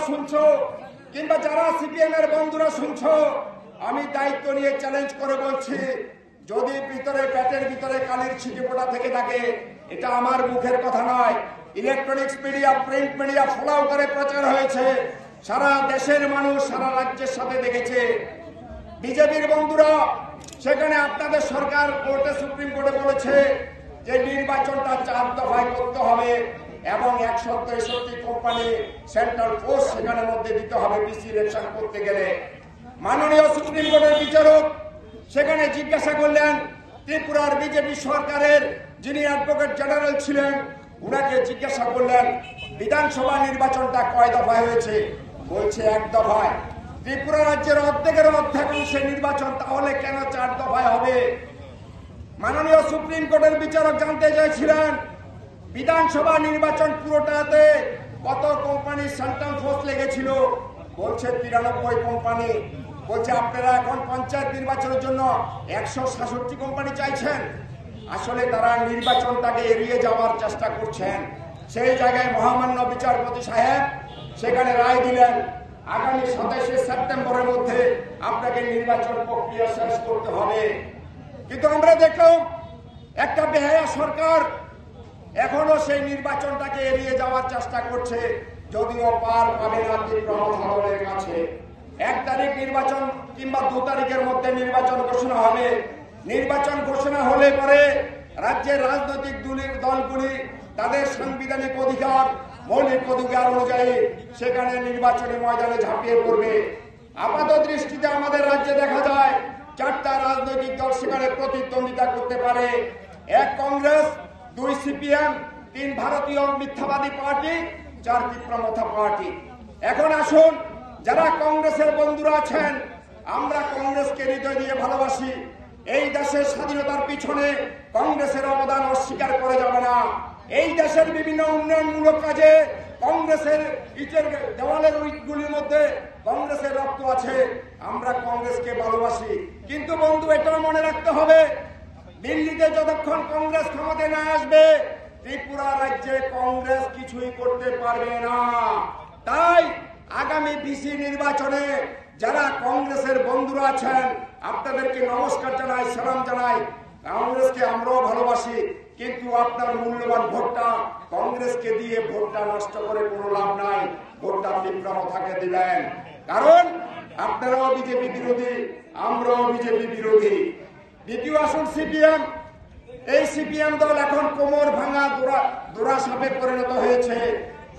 শুনছো কিংবা যারা সিপিএম এর বন্ধুরা শুনছো, আমি দায়িত্ব নিয়ে চ্যালেঞ্জ করে বলছি, যদি ভিতরে পেটের ভিতরে কালির ছিটে ফোটা থেকে থাকে, এটা আমার মুখের কথা নয়, ইলেকট্রনিক্স মিডিয়া, প্রিন্ট মিডিয়া ফলাও করে প্রচার হয়েছে, সারা দেশের মানুষ সারা রাজ্যের সাথে দেখেছে। বিজেপির বন্ধুরা সেখানে আপনাদের সরকার কোর্টে, সুপ্রিম কোর্টে বলেছে যে নির্বাচনটা 4 দফায় করতে হবে এবং 163 কোম্পানি সেন্ট্রাল ফোর্স সেখানের মধ্যে দিতে হবে পিসি ইলেকশন করতে গেলে। মাননীয় সুপ্রিম কোর্টের বিচারক সেখানে জিজ্ঞাসা করলেন ত্রিপুরার বিজেপি সরকারের যিনি অ্যাডভোকেট জেনারেল ছিলেন, উনাকে জিজ্ঞাসা করলেন বিধানসভা নির্বাচনটা কয় দফায় হয়েছে? বলছে 1 দফায়। ত্রিপুরা রাজ্যের অর্ধেকের অংশের নির্বাচন তাহলে কেন 4 দফায় হবে? মাননীয় সুপ্রিম কোর্টের বিচারক জানতে চাইছিলেন বিধানসভা নির্বাচন পুরোটাতে কত কোম্পানি সেন্ট্রাল ফোর্স লেগেছিল? বলছে 93 কোম্পানি। বলছে আপনারা এখন পঞ্চায়েত নির্বাচনের জন্য 166 কোম্পানি চাইছেন। আসলে তারা নির্বাচনটাকে এড়িয়ে যাওয়ার চেষ্টা করছেন। সেই জায়গায় মহামান্য বিচারপতি সাহেব সেখানে রায় দিলেন আগামী 27শে সেপ্টেম্বরের মধ্যে আপনাকে নির্বাচন প্রক্রিয়া শেষ করতে হবে। কিন্তু আমরা দেখলাম একটা বেহায়া সরকার এখনো সেই নির্বাচনটাকে এড়িয়ে যাওয়ার চেষ্টা করছে, যদিও পার পাবে না ত্রিপুরার কাছে। 1 তারিখ নির্বাচন কিংবা 2 তারিখের মধ্যে নির্বাচন ঘোষণা হবে। নির্বাচন ঘোষণা হলে পরে রাজ্যের রাজনৈতিক দলগুলি তাদের সাংবিধানিক অধিকার, মৌলিক অধিকার অনুযায়ী সেখানে নির্বাচনী ময়দানে ঝাঁপিয়ে পড়বে। আপাত দৃষ্টিতে আমাদের রাজ্যে দেখা যায় 4টা রাজনৈতিক দল সেখানে প্রতিদ্বন্দ্বিতা করতে পারে। 1 কংগ্রেস, 2 সিপিএম, 3 ভারতীয় মিথ্যাবাদী পার্টি, 4 ত্রিপুরা পার্টি। এখন আসুন, যারা কংগ্রেসের বন্ধুরা আছেন, আমরা কংগ্রেসকে হৃদয় দিয়ে ভালোবাসি। এই দেশের স্বাধীনতার পিছনে কংগ্রেসের অবদান অস্বীকার করে যাবে না। এই দেশের বিভিন্ন উন্নয়নমূলক কাজে কংগ্রেসের ইটের দেওয়ালের ইটগুলির মধ্যে কংগ্রেসের রক্ত আছে। আমরা কংগ্রেসকে ভালোবাসি, কিন্তু বন্ধু এটাও মনে রাখতে হবে, দিল্লিতে যতক্ষণ কংগ্রেস ক্ষমতায় না আসবে ত্রিপুরা রাজ্যে কংগ্রেস কিছুই করতে পারবে না। তাই আগামী বিসি নির্বাচনে যারা কংগ্রেসের বন্ধুরা আছেন, আপনাদেরকে নমস্কার জানাই, সালাম জানাই। কংগ্রেসকে আমরাও ভালোবাসি, কিন্তু আপনার মূল্যবান ভোটটা কংগ্রেসকে দিয়ে ভোটটা নষ্ট করে কোনো লাভ নাই। ভোটটা ত্রিপুরা মাথাকে দিবেন, কারণ আপনারাও বিজেপি বিরোধী, আমরাও বিজেপি বিরোধী। দ্বিতীয় আসুন সিপিএম। এই সিপিএম দল এখন কোমর ভাঙা দোরা সাপে পরিণত হয়েছে।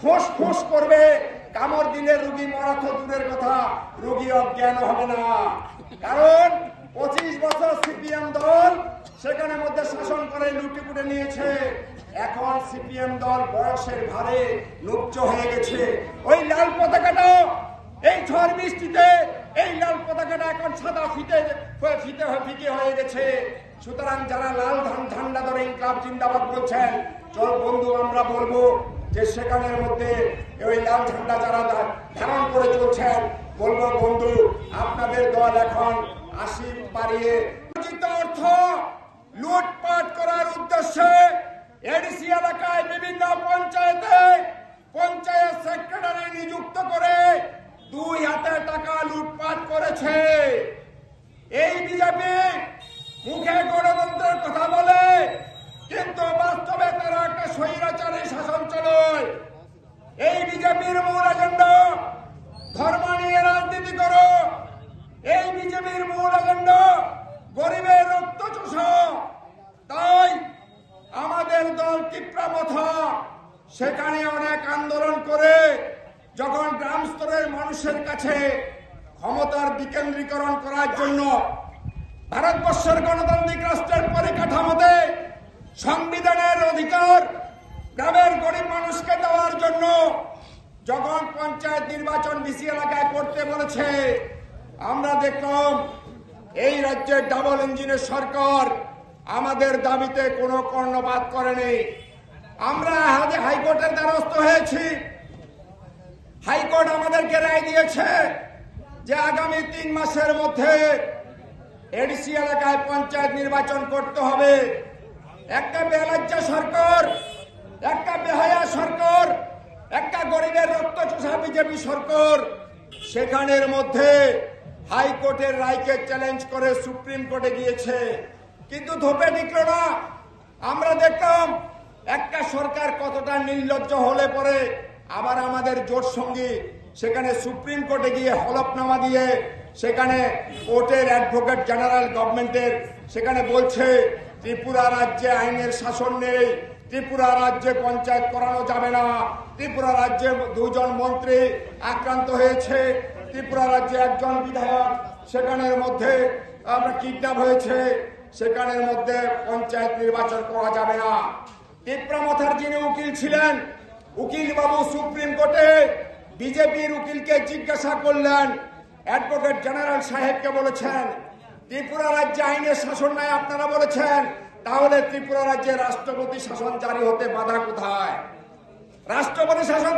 ফোঁস ফোঁস করবে, কামড় দিলে রুগী মরা তো দূরের কথা, রুগী অজ্ঞান হবে না। কারণ 25 বছর সিপিএম দল সেখানে মধ্যে শাসন করে লুটিপুটে নিয়েছে। এখন সিপিএম দল বয়সের ভারে লুপ্ত হয়ে গেছে। ওই লাল পতাকাটা এই ঝড় বৃষ্টিতে এই লাল পতাকাটা এখন সাদা ফিকে হয়ে গেছে। সুতরাং যারা লাল ঝান্ডা ধরে ইনকলাব জিন্দাবাদ বলছেন, চল বন্ধু আমরা বলবো যে সেখানের মধ্যে ওই লাল ঝান্ডা যারা ধারণ করে চলছেন, বলবো বন্ধু আপনাদের দল এখন 80 পারিয়ে অর্থ লুটপাট করার উদ্দেশ্যে এডিসি এলাকায় বিভিন্ন পঞ্চায়েত সেক্রেটারি নিযুক্ত করে 2 হাতে টাকা লুটপাট করেছে। এই বিজেপি মুখে গণতন্ত্রের কথা বলে, কিন্তু বাস্তবে তারা একটা স্বৈরাচারী শাসন চালায়। এই বিজেপির মূল এজেন্ডা ধর্ম নিয়ে রাজনীতি করো। এই বিজেপির মূল এজেন্ডা গরিবের রক্ত চোষা। তাই আমাদের দল ত্রিপুরা সেখানে অনেক আন্দোলন করে যখন গ্রাম স্তরের মানুষের কাছে ক্ষমতার বিকেন্দ্রীকরণ করার জন্য ভারতবর্ষের গণতান্ত্রিক রাষ্ট্রের পরিকাঠামোতে সংবিধানের অধিকার গ্রামের গরিব মানুষকে দেওয়ার জন্য যখন পঞ্চায়েত নির্বাচন বিসি এলাকায় করতে বলেছে, আমরা দেখলাম এই রাজ্যের ডাবল ইঞ্জিনের সরকার আমাদের দাবিতে কোনো কর্ণপাত করেনি। আমরা হাইকোর্টের দ্বারস্থ হয়েছি। হাইকোর্ট আমাদেরকে রায় দিয়েছে যে আগামী 3 মাসের মধ্যে এডিসি এলাকায় পঞ্চায়েত নির্বাচন করতে হবে। একটা বেলজ্জা সরকার, একটা বেহায়া সরকার একটা গরিবের রক্তচোষা বিজেপি সরকার সেখানের মধ্যে হাইকোর্টের রায়কে চ্যালেঞ্জ করে সুপ্রিম কোর্টে গিয়েছে, কিন্তু ধোপে টিকল না। আমরা দেখলাম একটা সরকার কতটা নির্লজ্জ হলে পরে আবার আমাদের জোট সঙ্গী সেখানে সুপ্রিম কোর্টে গিয়ে হলফনামা দিয়ে সেখানে কোর্টের অ্যাডভোকেট জেনারেল গভর্নমেন্টের সেখানে বলছে ত্রিপুরা রাজ্যে আইনের শাসন নেই, ত্রিপুরা রাজ্যে পঞ্চায়েত করানো যাবে না, ত্রিপুরা রাজ্যে 2 জন মন্ত্রী আক্রান্ত হয়েছে, ত্রিপুরা রাজ্যে 1 জন বিধায়ক সেখানের মধ্যে আমরা কিডন্যাপ হয়েছে, সেখানের মধ্যে পঞ্চায়েত নির্বাচন করা যাবে না। তীব্রমথার যিনি উকিল ছিলেন, উকিল বাবু সুপ্রিম কোর্টে বিজেপির উকিলকে জিজ্ঞাসা করলেন, অ্যাডভোকেট জেনারেল সাহেবকে বলেছেন ত্রিপুরা রাজ্যে আইনের শাসন নাই আপনারা বলেছেন, তাহলে ত্রিপুরা রাজ্যে রাষ্ট্রপতি শাসন জারি হতে বাধা কোথায়? রাষ্ট্রপতি শাসন